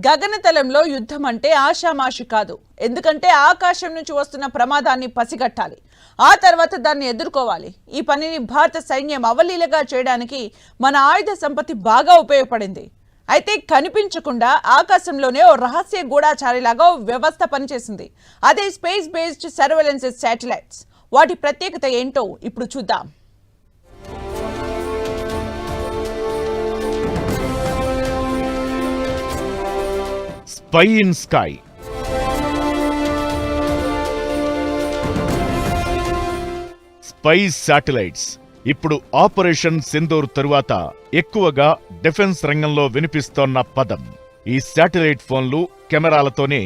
గగనతలంలో యుద్ధం అంటే ఆషామాషి కాదు. ఎందుకంటే ఆకాశం నుంచి వస్తున్న ప్రమాదాన్ని పసిగట్టాలి, ఆ తర్వాత దాన్ని ఎదుర్కోవాలి. ఈ పనిని భారత సైన్యం అవలీలగా చేయడానికి మన ఆయుధ సంపత్తి బాగా ఉపయోగపడింది. అయితే కనిపించకుండా ఆకాశంలోనే ఓ రహస్య గూఢచారిలాగా వ్యవస్థ పనిచేసింది. అదే స్పేస్ బేస్డ్ సర్వేలెన్స్ శాటిలైట్స్. వాటి ప్రత్యేకత ఏంటో ఇప్పుడు చూద్దాం. Spy in sky. Spice satellites ఇప్పుడు ఆపరేషన్ సింధూర్ తరువాత ఎక్కువగా డిఫెన్స్ రంగంలో వినిపిస్తోన్న పదం. ఈ శాటిలైట్ ఫోన్లు, కెమెరాలతోనే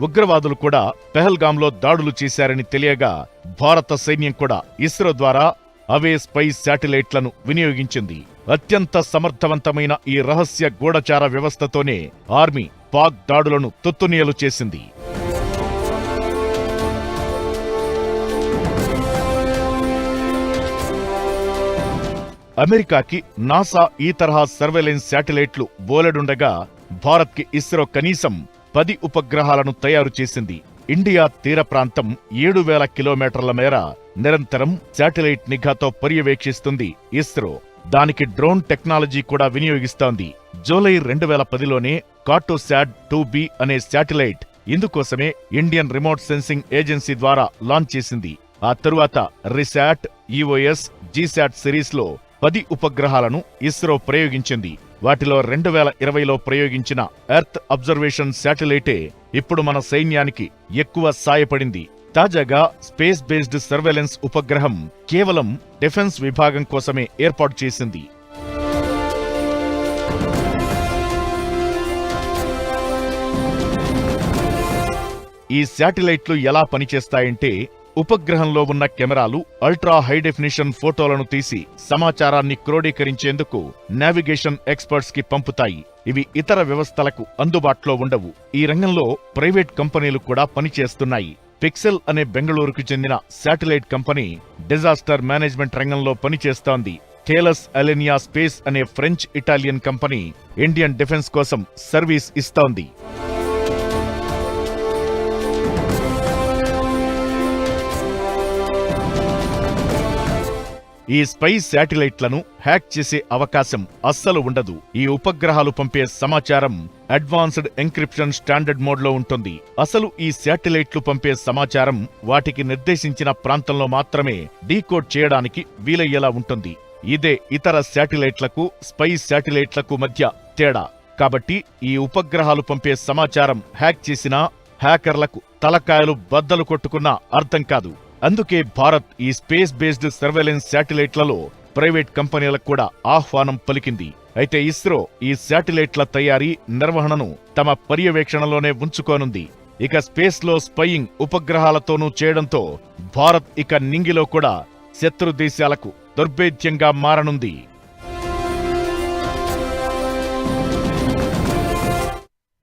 ఉగ్రవాదులు కూడా పెహల్గాంలో దాడులు చేశారని తెలియగా భారత సైన్యం కూడా ఇస్రో ద్వారా అవే స్పైస్ శాటిలైట్లను వినియోగించింది. అత్యంత సమర్థవంతమైన ఈ రహస్య గూఢచార వ్యవస్థతోనే ఆర్మీ పాక్ దాడులను తుత్తునియలు చేసింది. అమెరికాకి నాసా ఈ తరహా సర్వేలెన్స్ శాటిలైట్లు బోలెడుండగా భారత్కి ఇస్రో కనీసం 10 ఉపగ్రహాలను తయారు చేసింది. ఇండియా తీర ప్రాంతం 7,000 కిలోమీటర్ల మేర నిరంతరం శాటిలైట్ నిఘాతో పర్యవేక్షిస్తుంది ఇస్రో. దానికి డ్రోన్ టెక్నాలజీ కూడా వినియోగిస్తోంది. జూలై 2010లోనే కార్టోశాట్ 2B అనే శాటిలైట్ ఇందుకోసమే ఇండియన్ రిమోట్ సెన్సింగ్ ఏజెన్సీ ద్వారా లాంచ్ చేసింది. ఆ తరువాత రిశాట్, ఈఓఎస్, జీశాట్ సిరీస్లో 10 ఉపగ్రహాలను ఇస్రో ప్రయోగించింది. వాటిలో 2020లో ప్రయోగించిన ఎర్త్ అబ్జర్వేషన్ శాటిలైటే ఇప్పుడు మన సైన్యానికి ఎక్కువ సాయపడింది. తాజాగా స్పేస్ బేస్డ్ సర్వేలెన్స్ ఉపగ్రహం కేవలం డిఫెన్స్ విభాగం కోసమే ఏర్పాటు చేసింది. ఈ శాటిలైట్లు ఎలా పనిచేస్తాయంటే, ఉపగ్రహంలో ఉన్న కెమెరాలు అల్ట్రా హై డెఫినిషన్ ఫోటోలను తీసి సమాచారాన్ని క్రోడీకరించేందుకు నావిగేషన్ ఎక్స్పర్ట్స్ కి పంపుతాయి. ఇవి ఇతర వ్యవస్థలకు అందుబాటులో ఉండవు. ఈ రంగంలో ప్రైవేట్ కంపెనీలు కూడా పనిచేస్తున్నాయి. పిక్సెల్ అనే బెంగళూరుకు చెందిన శాటిలైట్ కంపెనీ డిజాస్టర్ మేనేజ్మెంట్ రంగంలో పనిచేస్తోంది. థేలస్ అలెనియా స్పేస్ అనే French Italian company Indian defence కోసం సర్వీస్ ఇస్తోంది. ఈ స్పైస్ శాటిలైట్లను హ్యాక్ చేసే అవకాశం అస్సలు ఉండదు. ఈ ఉపగ్రహాలు పంపే సమాచారం అడ్వాన్స్డ్ ఎన్క్రిప్షన్ స్టాండర్డ్ మోడ్లో ఉంటుంది. అసలు ఈ శాటిలైట్లు పంపే సమాచారం వాటికి నిర్దేశించిన ప్రాంతంలో మాత్రమే డీకోడ్ చేయడానికి వీలయ్యేలా ఉంటుంది. ఇదే ఇతర శాటిలైట్లకు, స్పైస్ శాటిలైట్లకు మధ్య తేడా. కాబట్టి ఈ ఉపగ్రహాలు పంపే సమాచారం హ్యాక్ చేసినా హ్యాకర్లకు తలకాయలు బద్దలు కొట్టుకున్నా అర్థం కాదు. అందుకే భారత్ ఈ స్పేస్ బేస్డ్ సర్వేలెన్స్ శాటిలైట్లలో ప్రైవేట్ కంపెనీలకు కూడా ఆహ్వానం పలికింది. అయితే ఇస్రో ఈ శాటిలైట్ల తయారీ, నిర్వహణను తమ పర్యవేక్షణలోనే ఉంచుకోనుంది. ఇక స్పేస్ లో స్పయింగ్ ఉపగ్రహాలతోనూ చేయడంతో భారత్ ఇక నింగిలో కూడా శత్రు దేశాలకు దుర్భేద్యంగా మారనుంది.